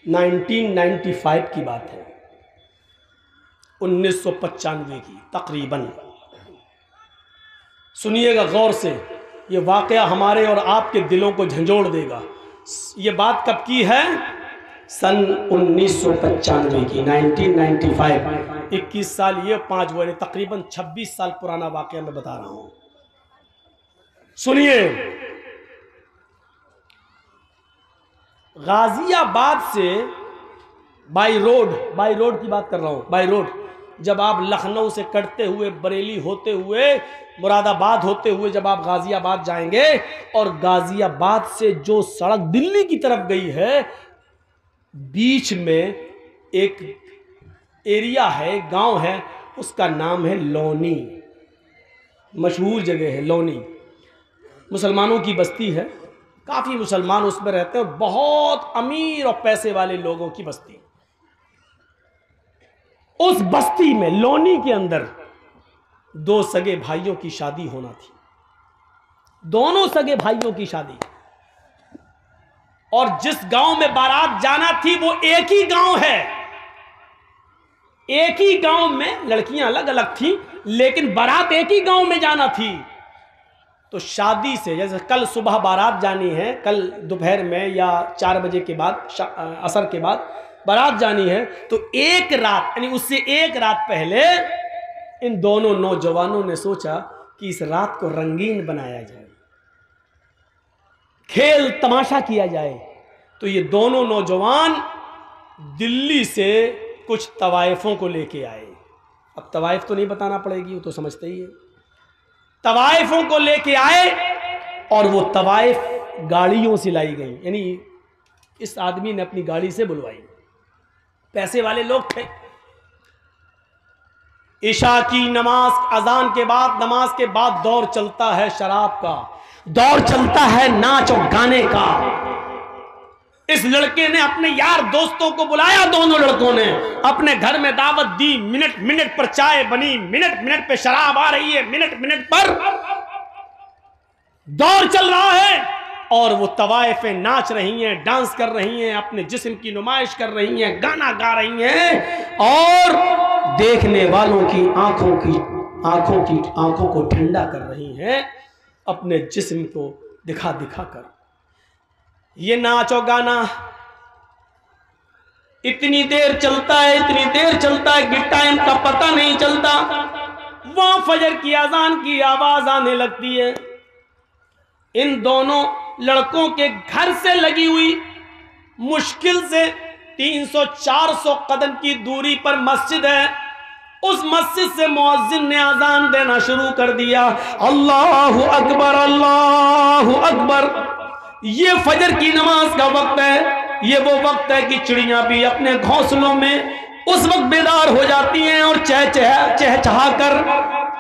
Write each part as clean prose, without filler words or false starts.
1995 की बात है, 1995 की तकरीबन। सुनिएगा गौर से, ये वाक़या हमारे और आपके दिलों को झंझोड़ देगा। ये बात कब की है? सन 1995 की, 1995। 21 साल ये, 5 वो, तकरीबन 26 साल पुराना वाक़या मैं बता रहा हूं। सुनिए, गाजियाबाद से बाई रोड की बात कर रहा हूं, बाई रोड, जब आप लखनऊ से कटते हुए, बरेली होते हुए, मुरादाबाद होते हुए जब आप गाजियाबाद जाएंगे, और गाजियाबाद से जो सड़क दिल्ली की तरफ गई है, बीच में एक एरिया है, गांव है, उसका नाम है लोनी। मशहूर जगह है लोनी, मुसलमानों की बस्ती है, काफ़ी मुसलमान उसमें रहते हैं, बहुत अमीर और पैसे वाले लोगों की बस्ती। उस बस्ती में, लोनी के अंदर, 2 सगे भाइयों की शादी होना थी, दोनों सगे भाइयों की शादी। और जिस गांव में बारात जाना थी वो एक ही गांव है, एक ही गांव में, लड़कियां अलग अलग थी लेकिन बारात एक ही गांव में जाना थी। तो शादी से, जैसे कल सुबह बारात जानी है, कल दोपहर में या 4 बजे के बाद, असर के बाद बारात जानी है, तो एक रात, यानी उससे एक रात पहले इन दोनों नौजवानों ने सोचा कि इस रात को रंगीन बनाया जाए, खेल तमाशा किया जाए। तो ये दोनों नौजवान दिल्ली से कुछ तवाइफों को लेके आए। अब तवाइफ तो नहीं बताना पड़ेगी, वो तो समझते ही है। तवाइफों को लेके आए और वो तवाइफ गाड़ियों से लाई गई, यानी इस आदमी ने अपनी गाड़ी से बुलवाई, पैसे वाले लोग थे। इशा की नमाज, अजान के बाद, नमाज के बाद दौर चलता है शराब का, दौर चलता है नाच और गाने का। इस लड़के ने अपने यार दोस्तों को बुलाया, दोनों लड़कों ने अपने घर में दावत दी, मिनट मिनट पर चाय बनी, मिनट मिनट पे शराब आ रही है, मिनट मिनट पर दौर चल रहा है, और वो तवाइफें नाच रही हैं, डांस कर रही हैं, अपने जिस्म की नुमाइश कर रही हैं, गाना गा रही हैं, और देखने वालों की आंखों को ठंडा कर रही हैं अपने जिस्म को दिखा दिखा कर। ये नाच और गाना इतनी देर चलता है, इतनी देर चलता है कि टाइम का पता नहीं चलता। वहां फजर की अजान की आवाज आने लगती है। इन दोनों लड़कों के घर से लगी हुई मुश्किल से 300-400 कदम की दूरी पर मस्जिद है। उस मस्जिद से मुअज्जिन ने अजान देना शुरू कर दिया, अल्लाहु अकबर, अल्लाहु अकबर। ये फजर की नमाज का वक्त है। ये वो वक्त है कि चिड़ियां भी अपने घोंसलों में उस वक्त बेदार हो जाती हैं और चहचहा कर,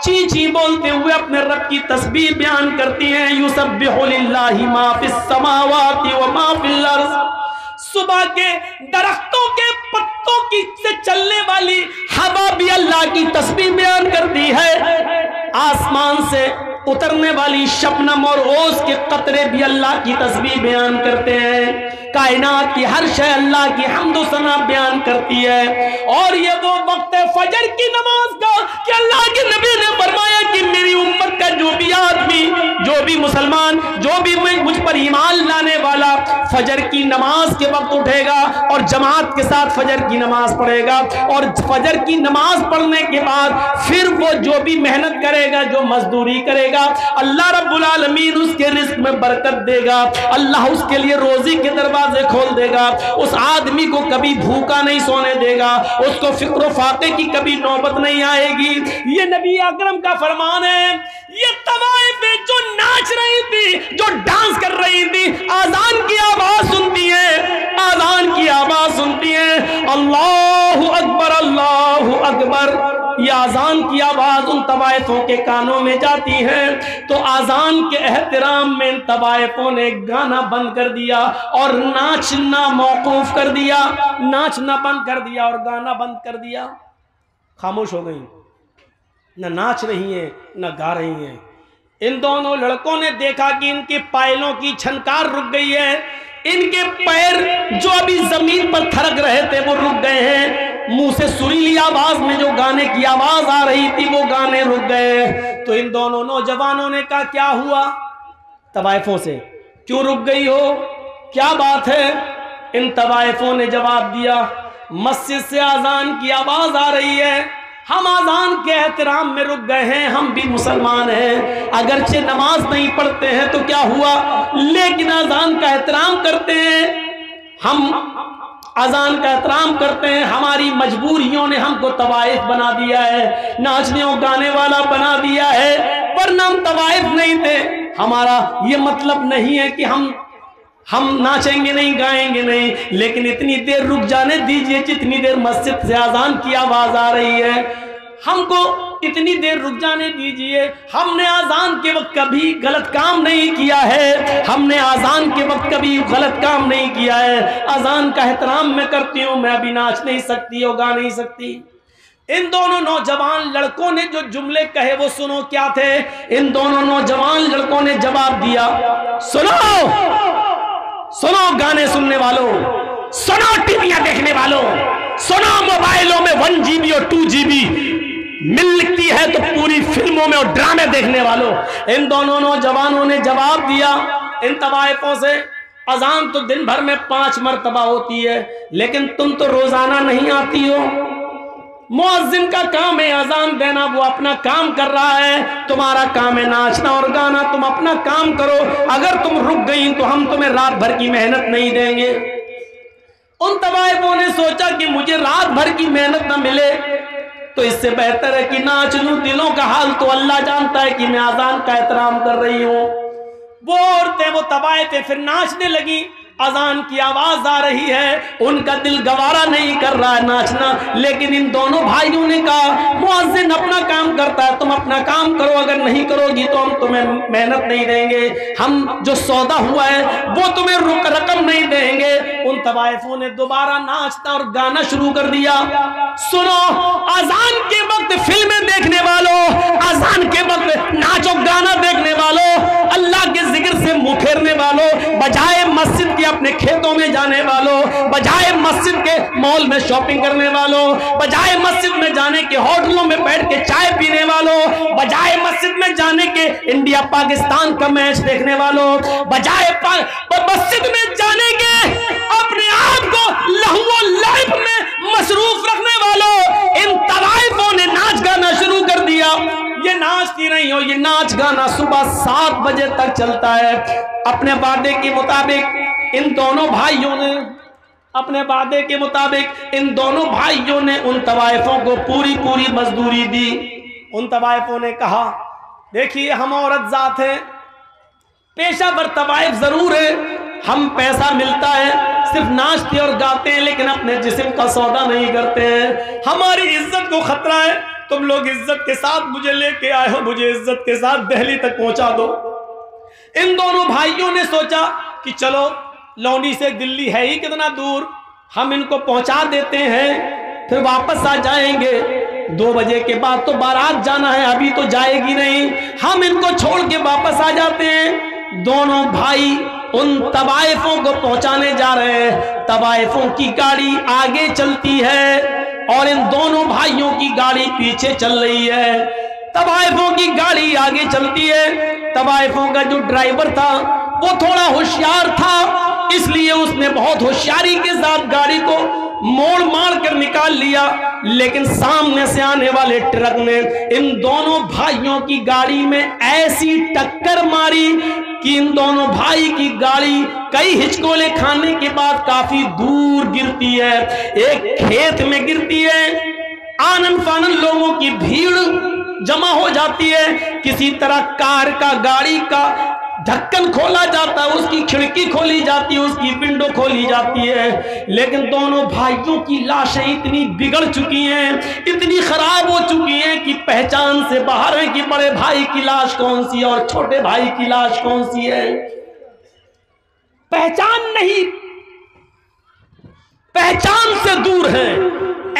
ची ची बोलते हुए अपने रब की तस्बीह बयान करती हैं। युसब्बिहु लिल्लाहि मा फिस समावाति व मा फिल अर्ज़। सुबह के दरख्तों के पत्तों की से चलने वाली हवा भी अल्लाह की तस्बीह बयान करती है। आसमान से उतरने वाली शबनम और ओस के कतरे भी अल्लाह की तस्बीह बयान करते हैं। कायनात की हर शय अल्लाह की हम्दो सना बयान करती है। और ये वो वक्त है फजर की नमाज का कि अल्लाह के नबी ने फरमाया कि मेरी उम्मत का जो भी आदमी, जो भी मुसलमान, जो भी मुझ पर ईमान लाने वाला फजर की नमाज के वक्त उठेगा और जमात के साथ फजर की नमाज पढ़ेगा, और फजर की नमाज पढ़ने के बाद फिर वो जो भी मेहनत करेगा, जो मजदूरी करेगा, अल्लाह रब्बुल आलमीन उसके रिस्क में बरकत देगा। अल्लाह उसके लिए रोजी के दरवाजे खोल देगा। उस आदमी को कभी भूखा नहीं सोने देगा, उसको फिक्र फाके की कभी नौबत नहीं आएगी। ये नबी अकरम का फरमान है। ये तवाइफें जो नाच रही थी, जो डांस कर रही थी, आजान की आवाज सुनती है, आजान की आवाज सुनती है, अल्लाहु अकबर, अल्लाहु अकबर। ये आजान की आवाज उन तवाइफों के कानों में जाती है तो आजान के एहतराम में तवाइफों ने गाना बंद कर दिया और नाचना मौकूफ कर दिया, नाचना बंद कर दिया और गाना बंद कर दिया। खामोश हो गई, न नाच रही हैं न गा रही हैं। इन दोनों लड़कों ने देखा कि इनके पायलों की छनकार रुक गई है, इनके पैर जो अभी जमीन पर थरक रहे थे वो रुक गए हैं। मुंह से सुरीली आवाज में जो गाने की आवाज आ रही थी वो गाने रुक गए। तो इन दोनों नौजवानों ने कहा क्या हुआ तवाइफों से, क्यों रुक गई हो, क्या बात है। इन तवाइफों ने जवाब दिया मस्जिद से आजान की आवाज आ रही है, हम आजान के एहतराम में रुक गए हैं, हम भी मुसलमान हैं, अगरचे नमाज नहीं पढ़ते हैं तो क्या हुआ, लेकिन आजान का एहतराम करते हैं, हम अजान का एहतराम करते हैं। हमारी मजबूरियों ने हमको तवाइफ बना दिया है, नाचने और गाने वाला बना दिया है, वरना हम तवाइफ नहीं थे। हमारा ये मतलब नहीं है कि हम नाचेंगे नहीं गाएंगे नहीं, लेकिन इतनी देर रुक जाने दीजिए जितनी देर मस्जिद से अजान की आवाज आ रही है, हमको इतनी देर रुक जाने दीजिए। हमने आजान के वक्त कभी गलत काम नहीं किया है, हमने आजान के वक्त कभी गलत काम नहीं किया है। अजान का एहतराम मैं करती हूँ, मैं अभी नाच नहीं सकती और गा नहीं सकती। इन दोनों नौजवान लड़कों ने जो जुमले कहे वो सुनो क्या थे। इन दोनों नौजवान लड़कों ने जवाब दिया सुनो सुनो गाने सुनने वालों, सुनो टीवियां देखने वालों, सुनो मोबाइलों में 1 GB और 2 GB मिलती है तो पूरी फिल्मों में और ड्रामे देखने वालों। इन दोनों नौजवानों ने जवाब दिया इन तवाइफों से अजान तो दिन भर में 5 मरतबा होती है, लेकिन तुम तो रोजाना नहीं आती हो। मुअज्जिन का काम है अजान देना, वो अपना काम कर रहा है, तुम्हारा काम है नाचना और गाना, तुम अपना काम करो। अगर तुम रुक गई तो हम तुम्हें रात भर की मेहनत नहीं देंगे। उन तवाइफों ने सोचा कि मुझे रात भर की मेहनत ना मिले तो इससे बेहतर है कि नाच लूं, दिलों का हाल तो अल्लाह जानता है कि मैं अजान का एहतराम कर रही हूं। वो औरतें वो तवाइफें फिर नाचने लगी, अजान की आवाज आ रही है, उनका दिल गवारा नहीं कर रहा है नाचना, लेकिन इन दोनों भाइयों ने कहा मुअज्जिन अपना काम करता है, तुम अपना काम करो, अगर नहीं करोगी तो हम तुम्हें मेहनत नहीं देंगे, हम जो सौदा हुआ है वो तुम्हें रकम नहीं देंगे। उन तवाइफों ने दोबारा नाचना और गाना शुरू कर दिया। सुनो अजान के वक्त फिल्में देखने वालों, अजान के वक्त नाचो गाना देखने वालों, अल्लाह के जिक्र से मुंह फेरने वालों, बजाय मस्जिद के अपने खेतों में जाने वालों, बजाय मस्जिद के मॉल में शॉपिंग करने वालों, बजाय मस्जिद में जाने के होटलों में बैठ के चाय पीने वालों, बजाय मस्जिद में जाने के इंडिया पाकिस्तान का मैच देखने वालों, बजाय मस्जिद में जाने के अपने आप को लहू और लहब में मसरूफ रखने वालों, इन तवाइफों ने नाच गाना शुरू कर दिया। ये नाचती नहीं हो, ये नाच गाना सुबह 7 बजे तक चलता है। अपने वादे के मुताबिक इन दोनों भाइयों ने अपने वादे के मुताबिक इन दोनों भाइयों ने उन तवाइफों को पूरी पूरी मजदूरी दी। उन तवाइफों ने कहा देखिए हम औरत जात हैं, पेशावर तवाइफ जरूर है, हम पैसा मिलता है सिर्फ नाचते और गाते हैं, लेकिन अपने जिस्म का सौदा नहीं करते हैं, हमारी इज्जत को खतरा है, तुम लोग इज्जत के साथ मुझे लेके आए हो, मुझे इज्जत के साथ दिल्ली तक पहुंचा दो। इन दोनों भाइयों ने सोचा कि चलो लौंडी से दिल्ली है ही कितना दूर, हम इनको पहुंचा देते हैं फिर वापस आ जाएंगे, 2 बजे के बाद तो बारात जाना है, अभी तो जाएगी नहीं, हम इनको छोड़ के वापस आ जाते हैं। दोनों भाई उन तवाइफों को पहुंचाने जा रहे हैं। तवाइफों की गाड़ी आगे चलती है और इन दोनों भाइयों की गाड़ी पीछे चल रही है। तवाइफों की गाड़ी आगे चलती है, तवाइफों का जो ड्राइवर था वो थोड़ा होशियार था, इसलिए उसने बहुत होशियारी के साथ गाड़ी को मोड़ मार कर निकाल लिया, लेकिन सामने से आने वाले ट्रक ने इन दोनों भाइयों की गाड़ी में ऐसी टक्कर मारी कि इन दोनों भाई की गाड़ी कई हिचकोले खाने के बाद काफी दूर गिरती है, एक खेत में गिरती है। आनन फानन लोगों की भीड़ जमा हो जाती है, किसी तरह कार का गाड़ी का ढक्कन खोला जाता है, उसकी खिड़की खोली जाती है, उसकी विंडो खोली जाती है, लेकिन दोनों भाइयों की लाशें इतनी बिगड़ चुकी हैं, इतनी खराब हो चुकी हैं कि पहचान से बाहर है कि बड़े भाई की लाश कौन सी है और छोटे भाई की लाश कौन सी है, पहचान नहीं, पहचान से दूर है।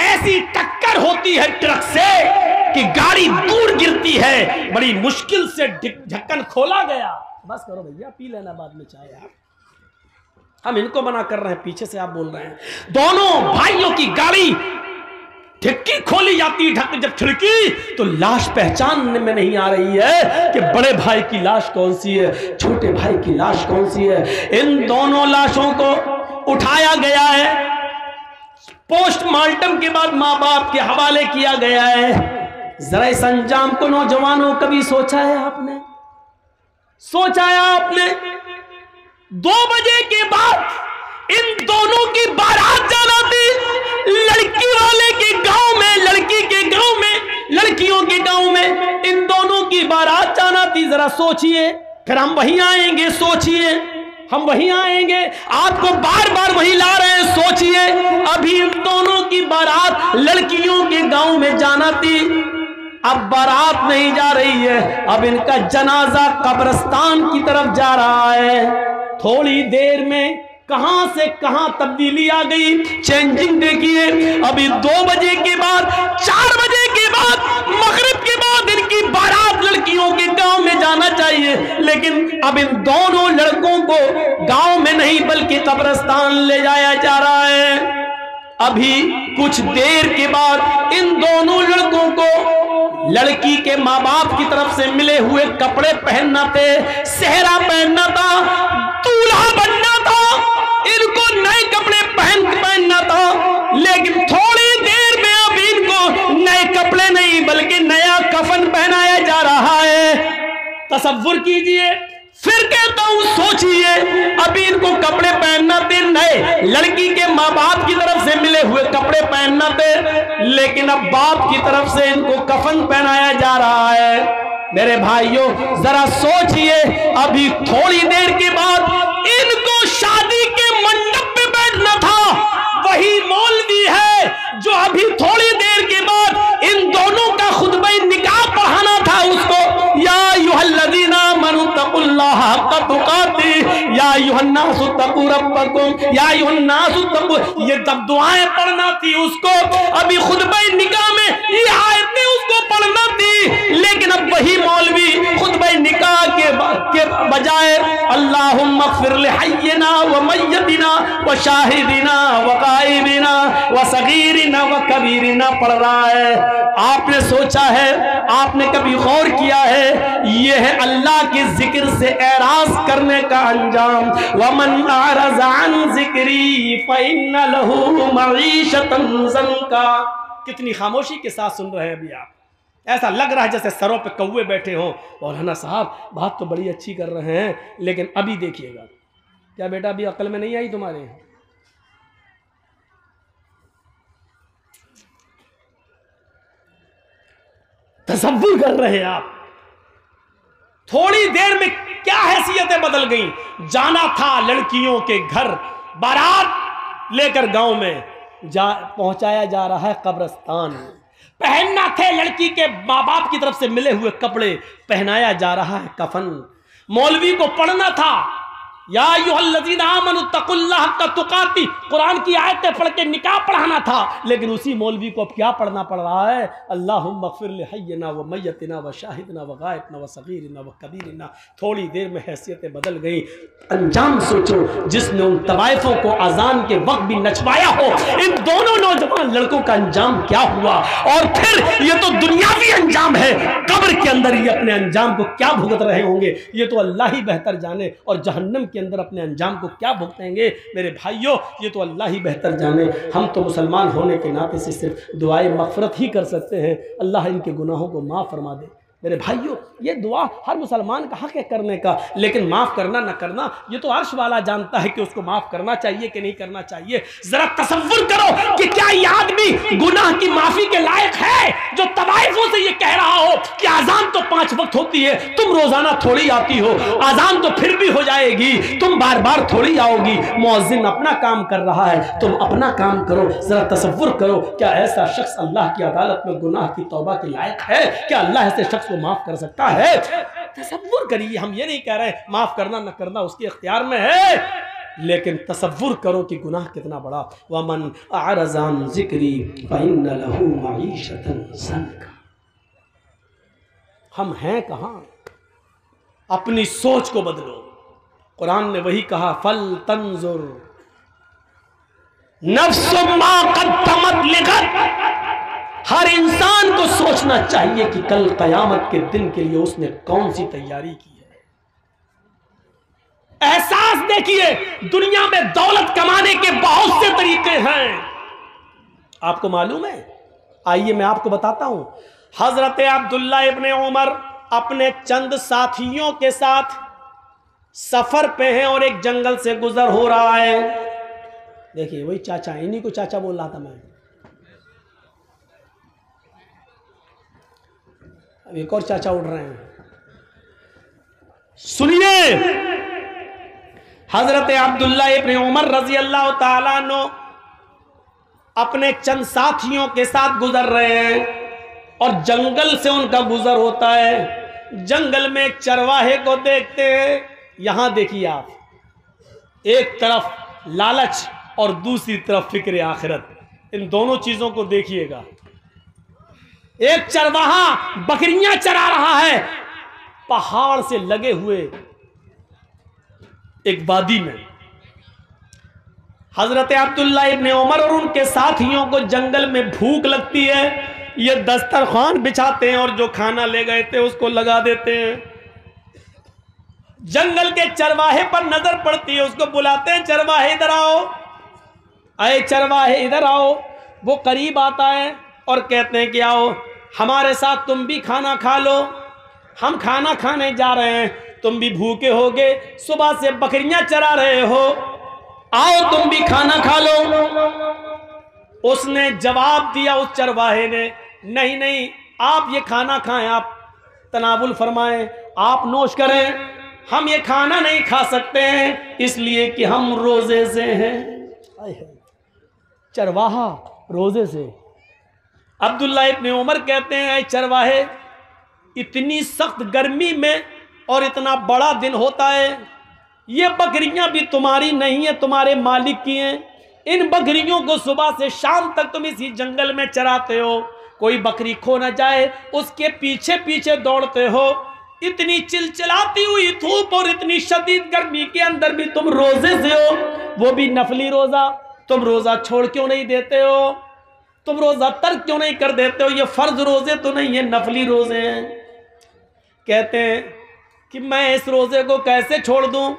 ऐसी टक्कर होती है ट्रक से कि गाड़ी दूर गिरती है, बड़ी मुश्किल से ढक्कन खोला गया। बस करो भैया, पी लेना बाद में चाय आप। हम इनको मना कर रहे हैं, पीछे से आप बोल रहे हैं। दोनों भाइयों की गाड़ी डिक्की खोली जाती, ढक जब खिड़की तो लाश पहचानने में नहीं आ रही है कि बड़े भाई की लाश कौन सी है, छोटे भाई की लाश कौन सी है। इन दोनों लाशों को उठाया गया है, पोस्टमार्टम के बाद मां बाप के हवाले किया गया है। जरा इस अंजाम को नौजवानों कभी सोचा है आपने? सोचा है आपने? 2 बजे के बाद इन दोनों की बारात जाना थी, लड़की वाले के गांव में, लड़की के गांव में, लड़कियों के गांव में इन दोनों की बारात जाना थी। जरा सोचिए, फिर हम वहीं आएंगे, सोचिए हम वहीं आएंगे, आपको बार बार वहीं ला रहे हैं, सोचिए। अभी इन दोनों की बारात लड़कियों के गांव में जाना थी, अब बारात नहीं जा रही है, अब इनका जनाजा कब्रिस्तान की तरफ जा रहा है। थोड़ी देर में कहां से कहां तब्दीली आ गई, चेंजिंग देखिए। अभी 2 बजे के बाद, 4 बजे के बाद, मगरिब के बाद इनकी बारात लड़कियों के गांव में जाना चाहिए, लेकिन अब इन दोनों लड़कों को गांव में नहीं बल्कि कब्रिस्तान ले जाया जा रहा है। अभी कुछ देर के बाद इन दोनों लड़कों को लड़की के माँ बाप की तरफ से मिले हुए कपड़े पहनना थे, सेहरा पहनना था, दूल्हा बनना था, इनको नए कपड़े पहनना था। लेकिन थोड़ी देर में अब इनको नए कपड़े नहीं बल्कि नया कफन पहनाया जा रहा है। तसव्वुर कीजिए, फिर कहता हूं सोचिए, अभी इनको कपड़े पहनना थे नए, लड़की के माँ बाप की तरफ से मिले हुए कपड़े पहनना थे, लेकिन अब बाप की तरफ से इनको कफन पहनाया जा रहा है। मेरे भाइयों जरा सोचिए, अभी थोड़ी देर के बाद इनको शादी के मंडप पे बैठना था, वही मौलवी है जो अभी थोड़ी देर के बाद इन दोनों का खुतबा निकाह पढ़ाना था उसको। या अय्युहल्लज़ीना आमनू तक़ुल्लाह हक़्क़ तुक़ातिह या अय्युहन्नासु तक़ू रब्बकुम या अय्युहन्नासु तक़ू, ये जब दुआएं पढ़ना थी उसको, अभी खुतबा निकाह में ये आयतें उसको पढ़ना थी, लेकिन अब वही मौलवी खुतबा निकाह के बजाय अल्लाहुम्मा ग़फ़िर लिहय्यिना व मय्यतिना व शाहिदिना व गाइबिना व सगीरिना व कबीरिना पढ़ रहा है। आपने सोचा है, आपने कभी गौर किया है, यह है अल्लाह के जिक्र से एराज करने का अंजाम। वमन अरज़ अन ज़िक्री फ़इन्न लहू मईशतन ज़ंका। कितनी खामोशी के साथ सुन रहे हैं अभी आप, ऐसा लग रहा है जैसे सरों पे कौवे बैठे हों। मौलाना साहब बात तो बड़ी अच्छी कर रहे हैं, लेकिन अभी देखिएगा। क्या बेटा अभी अकल में नहीं आई तुम्हारे? तसव्वुर कर रहे हैं आप, थोड़ी देर में क्या हैसियतें बदल गई। जाना था लड़कियों के घर, बारात लेकर गांव में पहुंचाया जा रहा है कब्रिस्तान। पहनना थे लड़की के माँ बाप की तरफ से मिले हुए कपड़े, पहनाया जा रहा है कफन। मौलवी को पढ़ना था या अय्युहल्लज़ीना आमनू तक़ुल्लाह हक़्क़ तुक़ातिह, कुरान की आयतें पढ़ के निकाह पढ़ाना था, लेकिन उसी मौलवी को अब क्या पढ़ना पड़ रहा है? अल्लाहुम्मा ग़फ़िर लिहय्यिना व मय्यतिना व शाहिदिना व गाइबिना व सगीरिना व कबीरिना। थोड़ी देर में हैसियतें बदल गई। अंजाम सोचो, जिसने उन तवाइफों को अजान के वक्त भी नचवाया हो, इन दोनों नौजवान लड़कों का अंजाम क्या हुआ। और फिर ये तो दुनियावी अंजाम है, कब्र के अंदर ये अपने अंजाम को क्या भुगत रहे होंगे ये तो अल्लाह ही बेहतर जाने, और जहन्नम के अंदर अपने अंजाम को क्या भुगतेंगे मेरे भाइयों, ये तो अल्लाह ही बेहतर जाने। हम तो मुसलमान होने के नाते से सिर्फ दुआए मग़फ़िरत ही कर सकते हैं, अल्लाह इनके गुनाहों को माफ़ फरमा दे। मेरे भाइयों ये दुआ हर मुसलमान का हक है करने का, लेकिन माफ़ करना न करना ये तो अर्श वाला जानता है कि उसको माफ़ करना चाहिए कि नहीं करना चाहिए। ज़रा तसव्वुर करो कि क्या ये आदमी गुनाह की माफ़ी के लायक है जो तवाइफों से ये कह रहा हो कि आज़ान तो 5 वक्त होती है, तुम रोज़ाना थोड़ी आती हो, आज़ान तो फिर भी हो जाएगी, तुम बार बार थोड़ी आओगी, मुअज्जिन अपना काम कर रहा है, तुम अपना काम करो। ज़रा तसव्वुर करो, क्या ऐसा शख्स अल्लाह की अदालत में गुनाह की तौबा के लायक है? क्या अल्लाह ऐसे शख्स को माफ कर सकता है? तसव्वुर करिए, हम ये नहीं कह रहे माफ करना न करना उसके इख्तियार में है, लेकिन तसव्वुर करो कि गुनाह कितना बड़ा। वमन अअरज़ अन ज़िक्री फ़इन्न लहू मईशतन ज़ंका। हम हैं कहाँ? अपनी सोच को बदलो। कुरान ने वही कहा, फल तंजुर नफ्सुम मा कद्दमत लिगद। हर इंसान को सोचना चाहिए कि कल कयामत के दिन के लिए उसने कौन सी तैयारी की है। एहसास देखिए, दुनिया में दौलत कमाने के बहुत से तरीके हैं, आपको मालूम है? आइए मैं आपको बताता हूं। हजरत अब्दुल्ला इब्ने उमर अपने चंद साथियों के साथ सफर पे हैं और एक जंगल से गुजर हो रहा है। देखिए वही चाचा, इन्हीं को चाचा बोल रहा था मैं। अब एक और चाचा उठ रहे हैं, सुनिए। हजरत अब्दुल्ला इब्ने उमर रजी अल्लाह ताला अन्हु अपने चंद साथियों के साथ गुजर रहे हैं और जंगल से उनका गुजर होता है। जंगल में एक चरवाहे को देखते हैं। यहां देखिए आप, एक तरफ लालच और दूसरी तरफ फिक्र आखिरत, इन दोनों चीजों को देखिएगा। एक चरवाहा बकरियां चरा रहा है पहाड़ से लगे हुए एक वादी में। हजरत अब्दुल्ला इब्ने उमर और उनके साथियों को जंगल में भूख लगती है। ये दस्तरखान बिछाते हैं और जो खाना ले गए थे उसको लगा देते हैं। जंगल के चरवाहे पर नजर पड़ती है, उसको बुलाते हैं, चरवाहे इधर आओ, अरे चरवाहे इधर आओ। वो करीब आता है और कहते हैं कि आओ हमारे साथ, तुम भी खाना खा लो, हम खाना खाने जा रहे हैं, तुम भी भूखे होगे, सुबह से बकरियां चरा रहे हो, आओ तुम भी खाना खा लो। उसने जवाब दिया, उस चरवाहे ने, नहीं नहीं, आप ये खाना खाएं, आप तनावुल फरमाएं, आप नोश करें, हम ये खाना नहीं खा सकते हैं इसलिए कि हम रोजे से हैं। चरवाहा रोजे से। अब्दुल्ला इब्ने उमर कहते हैं, चरवाहे, इतनी सख्त गर्मी में और इतना बड़ा दिन होता है, ये बकरियां भी तुम्हारी नहीं है, तुम्हारे मालिक की हैं। इन बकरियों को सुबह से शाम तक तुम इसी जंगल में चराते हो, कोई बकरी खो न जाए उसके पीछे पीछे दौड़ते हो। इतनी चिलचिलाती हुई धूप और इतनी शदीद गर्मी के अंदर भी तुम रोजे से हो, वो भी नफली रोजा। तुम रोजा छोड़ क्यों नहीं देते हो? तुम रोजा तर्क क्यों नहीं कर देते हो? ये फर्ज रोजे तो नहीं है, नफली रोजे हैं। कहते हैं कि मैं इस रोजे को कैसे छोड़ दूं?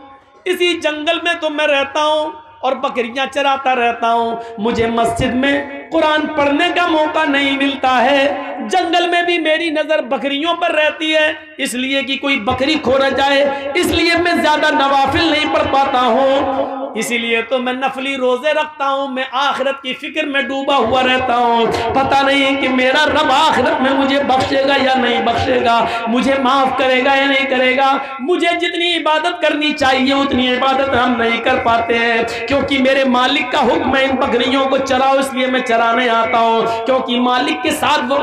इसी जंगल में तो मैं रहता हूं और बकरियां चराता रहता हूं, मुझे मस्जिद में कुरान पढ़ने का मौका नहीं मिलता है। जंगल में भी मेरी नजर बकरियों पर रहती है, इसलिए कि कोई बकरी खो न जाए, इसलिए मैं ज्यादा नवाफिल नहीं पढ़ पाता हूँ, इसीलिए तो मैं नफली रोजे रखता हूँ। मैं आखिरत की फिक्र में डूबा हुआ रहता हूँ, पता नहीं कि मेरा रब आखिरत में मुझे बख्शेगा या नहीं बख्शेगा, मुझे माफ करेगा या नहीं करेगा। मुझे जितनी इबादत करनी चाहिए उतनी इबादत हम नहीं कर पाते हैं, क्योंकि मेरे मालिक का हुक्म है इन बकरियों को चराओ, इसलिए मैं चराने आता हूँ, क्योंकि मालिक के साथ वो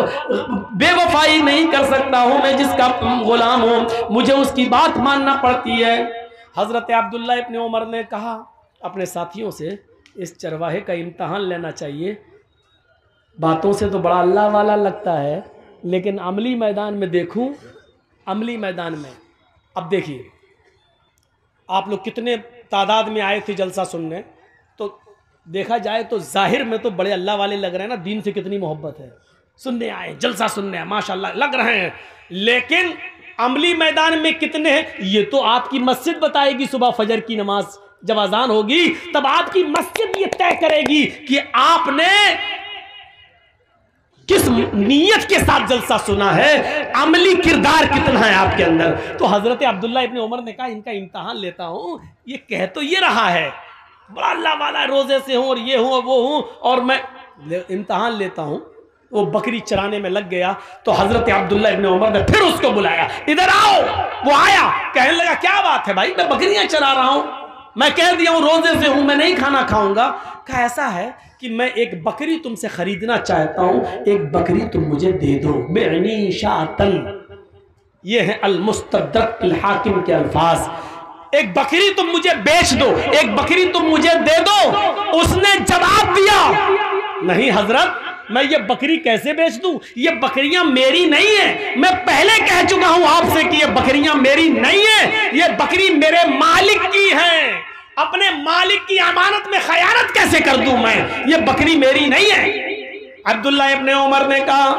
बेवफाई नहीं कर सकता हूँ, मैं जिसका गुलाम हूँ, मुझे उसकी बात मानना पड़ती है। हजरत अब्दुल्ला इब्ने उमर ने कहा अपने साथियों से, इस चरवाहे का इम्तहान लेना चाहिए। बातों से तो बड़ा अल्लाह वाला लगता है, लेकिन अमली मैदान में देखूं, अमली मैदान में अब देखिए, आप लोग कितने तादाद में आए थे जलसा सुनने, तो देखा जाए तो जाहिर में तो बड़े अल्लाह वाले लग रहे हैं ना, दीन से कितनी मोहब्बत है, सुनने आए, जलसा सुनने आए, माशाल्लाह लग रहे हैं। लेकिन अमली मैदान में कितने हैं ये तो आपकी मस्जिद बताएगी। सुबह फजर की नमाज जब अजान होगी तब आपकी मस्जिद ये तय करेगी कि आपने किस नीयत के साथ जलसा सुना है, अमली किरदार कितना है आपके अंदर। तो हजरत अब्दुल्ला इब्ने उमर ने कहा इनका इम्तहान लेता हूं, ये कह तो ये रहा है बड़ा अल्लाह वाला, रोजे से हूं और ये हूं वो हूं, और मैं इम्तहान लेता हूं। वो बकरी चराने में लग गया तो हजरत अब्दुल्ला इब्ने उमर ने फिर उसको बुलाया, इधर आओ। वो आया, कहने लगा क्या बात है भाई, मैं बकरियां चरा रहा हूं, मैं कह दिया हूं रोजे से हूं, मैं नहीं खाना खाऊंगा। कहा ऐसा है कि मैं एक बकरी तुमसे खरीदना चाहता हूं, एक बकरी तुम मुझे दे दो। बेनी शातन, ये है अल मुस्तदरक अल हाकिम के अल्फाज, एक बकरी तुम मुझे बेच दो, एक बकरी तुम मुझे दे दो। उसने जवाब दिया नहीं हजरत, मैं ये बकरी कैसे बेच दूं? ये बकरियां मेरी नहीं है। मैं पहले कह चुका हूं आपसे कि ये बकरियां मेरी नहीं है, ये बकरी मेरे मालिक की है। अपने मालिक की अमानत में खयानत कैसे कर दूं मैं? ये बकरी मेरी नहीं है। अब्दुल्ला इब्ने उमर ने कहा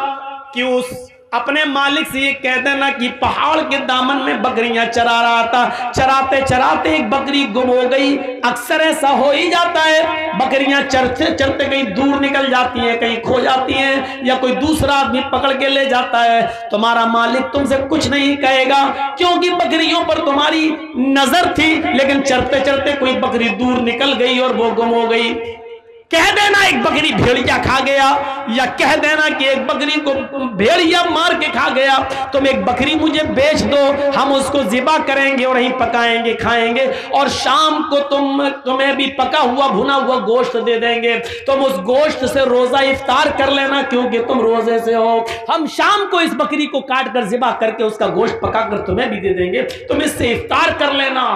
कि उस अपने मालिक से ये कह देना कि पहाड़ के दामन में बकरियां चरा रहा था, चराते चराते एक बकरी गुम हो गई। अक्सर ऐसा हो ही जाता है, बकरियां चरते चरते कहीं दूर निकल जाती हैं, कहीं खो जाती हैं, या कोई दूसरा आदमी पकड़ के ले जाता है। तुम्हारा मालिक तुमसे कुछ नहीं कहेगा, क्योंकि बकरियों पर तुम्हारी नजर थी, लेकिन चरते चरते कोई बकरी दूर निकल गई और वो गुम हो गई। कह देना एक बकरी भेड़िया खा गया, या कह देना कि एक बकरी को भेड़िया मार के खा गया। तुम एक बकरी मुझे बेच दो, हम उसको ज़िबा करेंगे और वहीं पकाएंगे, खाएंगे, और शाम को तुम्हें भी पका हुआ भुना हुआ गोश्त दे देंगे। तुम उस गोश्त से रोजा इफ्तार कर लेना, क्योंकि तुम रोजे से हो। हम शाम को इस बकरी को काट कर ज़िबा करके उसका गोश्त पका कर तुम्हें भी दे देंगे, तुम इससे इफ्तार कर लेना।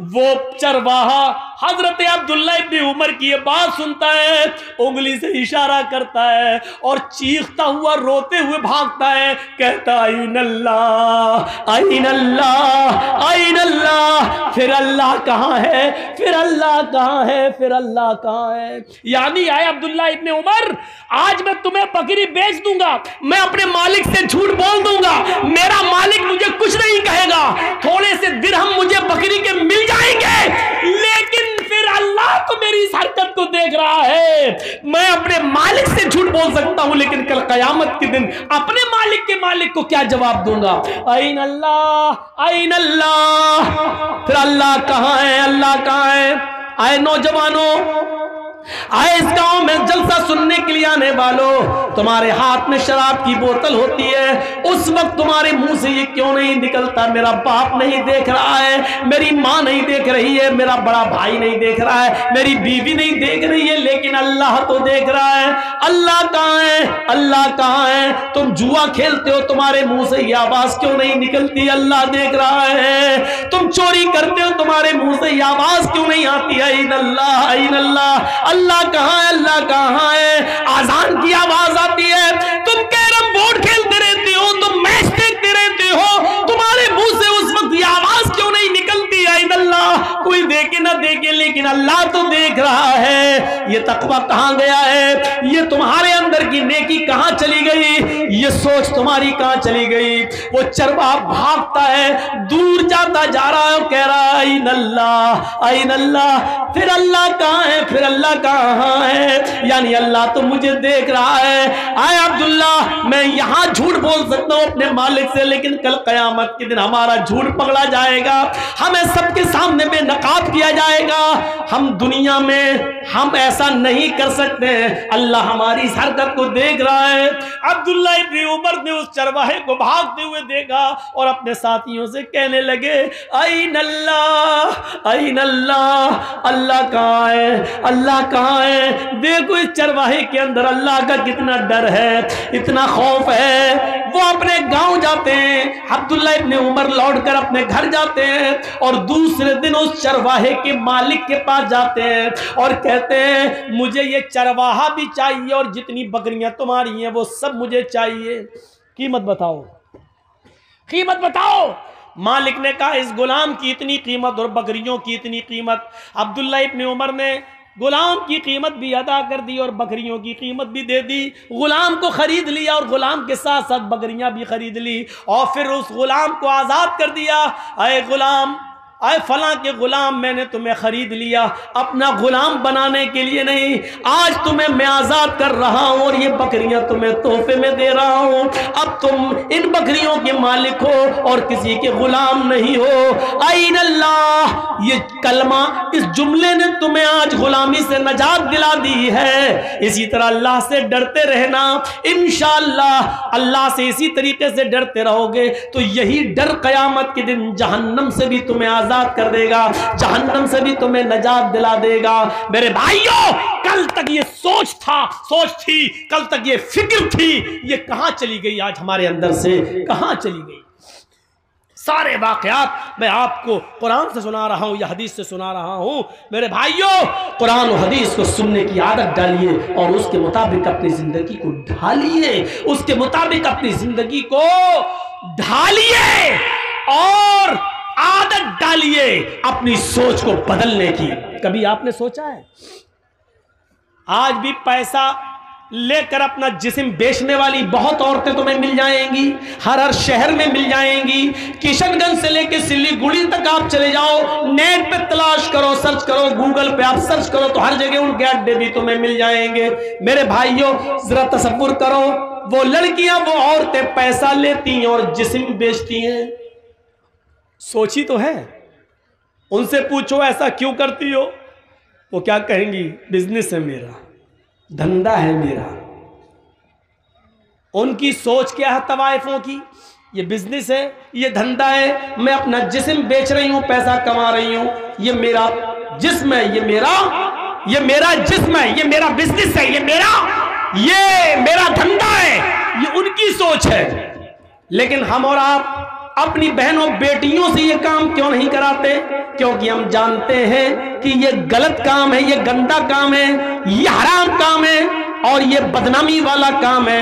वो चरवाहा हजरत अब्दुल्ला इब्ने उमर की ये बात सुनता है, उंगली से इशारा करता है और चीखता हुआ रोते हुए भागता है, कहता आइन अल्लाह, आइन अल्लाह, आइन अल्लाह। फिर अल्लाह कहाँ है, फिर अल्लाह कहाँ है, फिर अल्लाह कहाँ है? यानी आए अब्दुल्ला इब्ने उमर, आज मैं तुम्हें बकरी बेच दूंगा, मैं अपने मालिक से झूठ बोल दूंगा, मेरा मालिक मुझे कुछ नहीं कहेगा, थोड़े से दिरहम मुझे बकरी के मिल जाएंगे, लेकिन फिर अल्लाह तो मेरी इस हरकत को देख रहा है। मैं अपने मालिक से झूठ बोल सकता हूं, लेकिन कल कयामत के दिन अपने मालिक के मालिक को क्या जवाब दूंगा? आइन अल्लाह, आइन अल्लाह। फिर अल्लाह कहां है, अल्लाह कहां है? आए नौजवानों, आए इस गांव में जलसा सुनने के लिए आने वालों, तुम्हारे हाथ में शराब की बोतल होती है, उस वक्त तुम्हारे मुंह से ये क्यों नहीं निकलता? मेरा बाप नहीं देख रहा है, मेरी माँ नहीं देख रही है, मेरा बड़ा भाई नहीं देख रहा है, मेरी बीवी नहीं देख रही है, लेकिन अल्लाह तो देख रहा है। अल्लाह कहाँ है, अल्लाह कहाँ है? तुम जुआ खेलते हो, तुम्हारे मुंह से ये आवाज क्यों नहीं निकलती? अल्लाह देख रहा है। तुम चोरी करते हो, तुम्हारे मुंह से ये आवाज क्यों नहीं आती? आइन अल्लाह, आइन अल्लाह। अल्लाह कहाँ है, अल्लाह कहाँ है? आजान की आवाज आती है, तुम कैरम बोर्ड खेलते रहते हो, तुम मैच देखते रहते हो, तुम्हारे मुंह से उस वक्त ये आवाज क्यों नहीं निकलती? आइन अल्लाह। कोई देखे ना देखे, लेकिन अल्लाह तो देख रहा है। ये तकवा कहाँ गया है? ये तुम्हारे अंदर की नेकी कहाँ चली गई? ये सोच तुम्हारी कहाँ चली गई? वो चरवाहा भागता है, दूर जाता जा रहा है, कह रहा है आइन अल्लाह, आइन अल्लाह। फिर अल्लाह कहाँ है, फिर अल्लाह कहाँ है? यानी अल्लाह तो मुझे देख रहा है। आए अब्दुल्ला, मैं यहाँ झूठ बोल सकता हूँ अपने मालिक से, लेकिन कल कयामत के दिन हमारा झूठ पकड़ा जाएगा, हमें सबके सामने बेनकाब किया जाएगा। हम दुनिया में हम ऐसा नहीं कर सकते, अल्लाह हमारी इस हरकत को देख रहा है। अब्दुल्ला इब्ने उमर ने उस चरवाहे को भागते हुए देखा और अपने साथियों से कहने लगे, आइन अल्लाह, आइन अल्लाह। अल्लाह कहाँ है, अल्लाह कहाँ है? देखो इस चरवाहे के अंदर अल्लाह का कितना डर है, इतना खौफ है। वो अपने गांव जाते हैं, अब्दुल्ला इब्ने उमर लौटकर अपने घर जाते हैं और दूसरे दिन उस चरवाहे के मालिक के पास जाते हैं और कहते हैं, मुझे ये चरवाहा भी चाहिए और जितनी बकरियां तुम्हारी हैं वो सब मुझे चाहिए, कीमत बताओ, कीमत बताओ। मालिक ने कहा, इस गुलाम की इतनी कीमत और बकरियों की इतनी कीमत। अब्दुल्ला इब्ने उमर ने गुलाम की कीमत भी अदा कर दी और बकरियों की कीमत भी दे दी। गुलाम को खरीद लिया और गुलाम के साथ साथ बकरियां भी खरीद ली और फिर उस गुलाम को आज़ाद कर दिया। अरे गुलाम, आए फलां के गुलाम, मैंने तुम्हें खरीद लिया अपना गुलाम बनाने के लिए नहीं, आज तुम्हें मैं आज़ाद कर रहा हूं और ये बकरियां तुम्हें तोहफे में दे रहा हूं। अब तुम इन बकरियों के मालिक हो और किसी के गुलाम नहीं हो। आइन अल्लाह, ये कलमा, इस जुमले ने तुम्हें आज गुलामी से नजात दिला दी है। इसी तरह अल्लाह से डरते रहना, इंशाअल्लाह अल्लाह से इसी तरीके से डरते रहोगे तो यही डर क़यामत के दिन जहन्नम से भी तुम्हें आज़ाद कर देगा, जहन्नम से भी तुम्हें नजात दिला देगा। मेरे भाइयों, कल तक ये सोच थी, कल तक ये फिक्र थी, ये कहां चली गई? आज हमारे अंदर से कहां चली गई? सारे वाकयात मैं आपको कुरान से सुना रहा हूँ या हदीस से सुना रहा हूँ। मेरे भाइयों, कुरान और हदीस को सुनने की आदत डालिए और उसके मुताबिक अपनी जिंदगी को ढालिए, उसके मुताबिक अपनी जिंदगी को ढालिए और आदत डालिए अपनी सोच को बदलने की। कभी आपने सोचा है आज भी पैसा लेकर अपना जिस्म बेचने वाली बहुत औरतें तुम्हें मिल जाएंगी, हर शहर में मिल जाएंगी। किशनगंज से लेकर सिलीगुड़ी तक आप चले जाओ, नेट पे तलाश करो, सर्च करो, गूगल पे आप सर्च करो तो हर जगह उनके अड्डे भी तुम्हें मिल जाएंगे। मेरे भाइयों, जरा तसव्वुर करो, वो लड़कियां, वो औरतें पैसा लेती हैं और जिस्म बेचती हैं। सोची तो है? उनसे पूछो ऐसा क्यों करती हो, वो क्या कहेंगी? बिजनेस है मेरा, धंधा है मेरा। उनकी सोच क्या है तवाइफों की? ये बिजनेस है, ये धंधा है, मैं अपना जिस्म बेच रही हूं, पैसा कमा रही हूं, ये मेरा जिस्म है, ये मेरा जिस्म है, ये मेरा बिजनेस है, ये मेरा धंधा है। ये उनकी सोच है। लेकिन हम और आप अपनी बहनों बेटियों से ये काम क्यों नहीं कराते? क्योंकि हम जानते हैं कि ये गलत काम है, ये गंदा काम है, ये हराम काम है और ये बदनामी वाला काम है,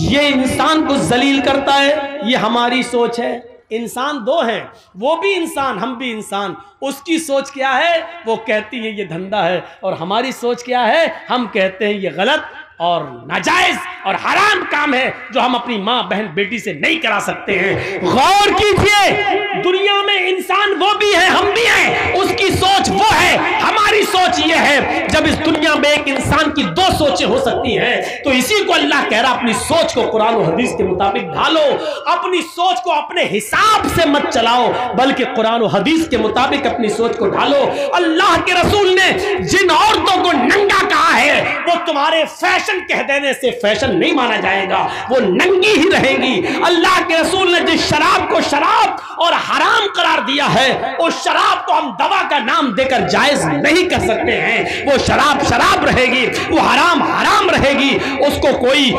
ये इंसान को जलील करता है। ये हमारी सोच है। इंसान दो हैं, वो भी इंसान, हम भी इंसान। उसकी सोच क्या है? वो कहती है ये धंधा है, और हमारी सोच क्या है? हम कहते हैं ये गलत और नाजायज और हराम काम है जो हम अपनी माँ बहन बेटी से नहीं करा सकते हैं। गौर कीजिए, दुनिया में इंसान वो भी है, हम भी हैं। उसकी सोच वो है, हमारी सोच ये है। जब इस दुनिया में एक इंसान की दो सोचें हो सकती हैं तो इसी को अल्लाह कह रहा अपनी सोच को कुरान और हदीस के मुताबिक ढालो। अपनी सोच को अपने हिसाब से मत चलाओ, बल्कि कुरान और हदीस के मुताबिक अपनी सोच को ढालो। अल्लाह के रसूल ने जिन औरतों को नंगा कहा है वो तुम्हारे फैशन कह देने से फैशन नहीं माना जाएगा, वो नंगी ही रहेंगी। अल्लाह के रसूल ने जिस शराब को शराब और हराम करार दिया है, उस शराब को हम दवा का नाम देकर जायज नहीं कर सकते हैं। वो शराब शराब रहेगी, वो हराम हराम रहेगी। उसको कोई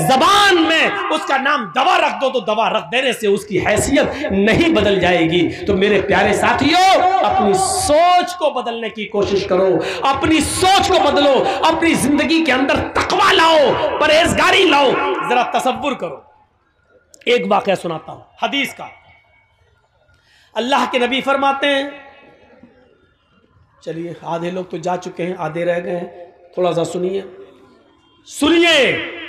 जबान में उसका नाम दवा रख दो तो दवा रख देने से उसकी हैसियत नहीं बदल जाएगी। तो मेरे प्यारे साथियों, अपनी सोच को बदलने की कोशिश करो, अपनी सोच को बदलो, अपनी जिंदगी के अंदर तकवा लाओ, परहेजगारी लाओ। जरा तसव्वुर करो, एक वाकया सुनाता हूं हदीस का। अल्लाह के नबी फरमाते हैं, चलिए आधे लोग तो जा चुके हैं, आधे रह गए हैं, थोड़ा सा सुनिए।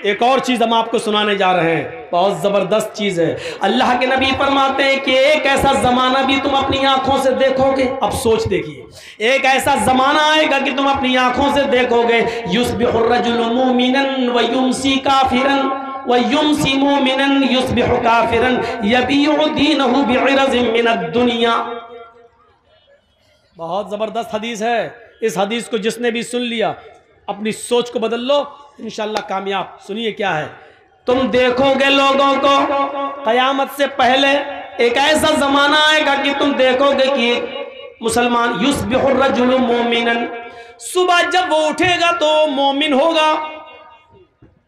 एक और चीज हम आपको सुनाने जा रहे हैं, बहुत जबरदस्त चीज है। अल्लाह के नबी फरमाते हैं कि एक ऐसा जमाना भी तुम अपनी आंखों से देखोगे। अब सोच देखिए, एक ऐसा जमाना आएगा कि तुम अपनी आंखों से देखोगे, युस्बिहुर रजुलु मुमिनन व युमसी काफिरन व युमसी मुमिनन युस्बिहु काफिरन यबीउ दीनहु बिइरज़िन मिनद दुनिया। बहुत जबरदस्त हदीस है। इस हदीस को जिसने भी सुन लिया, अपनी सोच को बदल लो, इंशाल्लाह कामयाब। सुनिए क्या है। तुम देखोगे लोगों को कयामत से पहले एक ऐसा जमाना आएगा कि तुम देखोगे कि एक मुसलमान युस्बिहुर रजुलु मोमिनन, सुबह जब वो उठेगा तो मोमिन होगा,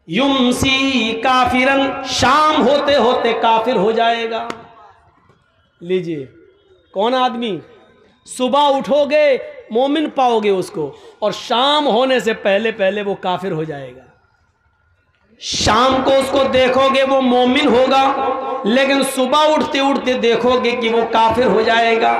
युमसी काफिरन, शाम होते होते काफिर हो जाएगा। लीजिए, कौन आदमी? सुबह उठोगे मोमिन पाओगे उसको, और शाम होने से पहले पहले वो काफिर हो जाएगा। शाम को उसको देखोगे वो मोमिन होगा, लेकिन सुबह उठते उठते देखोगे कि वो काफिर हो जाएगा।